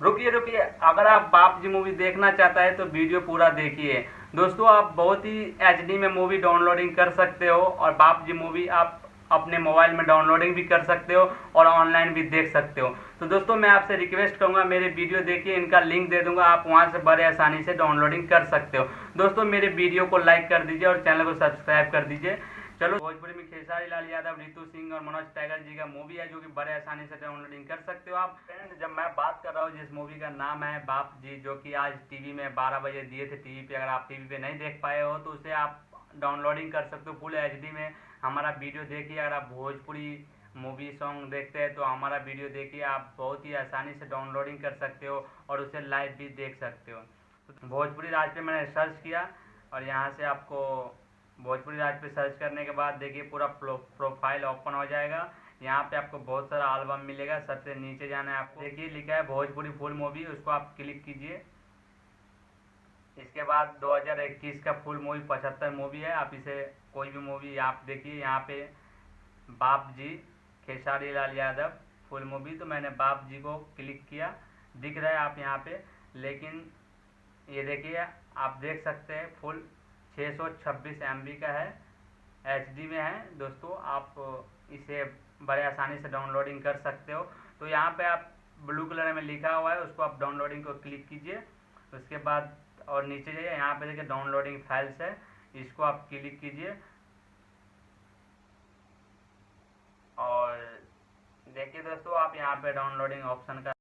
रुकिए रुकिए, अगर आप बाप जी मूवी देखना चाहता है तो वीडियो पूरा देखिए। दोस्तों, आप बहुत ही एचडी में मूवी डाउनलोडिंग कर सकते हो और बाप जी मूवी आप अपने मोबाइल में डाउनलोडिंग भी कर सकते हो और ऑनलाइन भी देख सकते हो। तो दोस्तों, मैं आपसे रिक्वेस्ट करूंगा, मेरे वीडियो देखिए, इनका लिंक दे दूंगा, आप वहां से बड़े आसानी से डाउनलोडिंग कर सकते हो। दोस्तों, मेरे वीडियो को लाइक कर दीजिए और चैनल को सब्सक्राइब कर दीजिए। चलो, भोजपुरी में खेसारी लाल यादव, रितु सिंह और मनोज टाइगर जी का मूवी है जो कि बड़े आसानी से डाउनलोडिंग कर सकते हो आप। फ्रेंड, जब मैं बात कर रहा हूँ जिस मूवी का नाम है बाप जी, जो कि आज टीवी में 12 बजे दिए थे टीवी पे, अगर आप टीवी पे नहीं देख पाए हो तो उसे आप डाउनलोडिंग कर सकते हो फुल एचडी में। हमारा वीडियो देखिए, अगर आप भोजपुरी मूवी सॉन्ग देखते हैं तो हमारा वीडियो देखिए, आप बहुत ही आसानी से डाउनलोडिंग कर सकते हो और उसे लाइव भी देख सकते हो। तो भोजपुरी राज पे मैंने सर्च किया और यहाँ से आपको भोजपुरी राज पे सर्च करने के बाद देखिए पूरा प्रोफाइल ओपन हो जाएगा। यहाँ पे आपको बहुत सारा एल्बम मिलेगा, सबसे नीचे जाना है आपको, देखिए लिखा है भोजपुरी फुल मूवी, उसको आप क्लिक कीजिए। इसके बाद 2021 का फुल मूवी 75 मूवी है, आप इसे कोई भी मूवी आप देखिए। यहाँ पे बाप जी खेसारी लाल यादव फुल मूवी, तो मैंने बाप जी को क्लिक किया, दिख रहा है आप यहाँ पे। लेकिन ये देखिए, आप देख सकते हैं फुल 626 MB का है, एचडी में है। दोस्तों, आप इसे बड़े आसानी से डाउनलोडिंग कर सकते हो। तो यहाँ पे आप ब्लू कलर में लिखा हुआ है, उसको आप डाउनलोडिंग को क्लिक कीजिए। उसके बाद और नीचे जाइए, यहाँ पे देखिए डाउनलोडिंग फाइल्स है, इसको आप क्लिक कीजिए और देखिए दोस्तों, आप यहाँ पे डाउनलोडिंग ऑप्शन का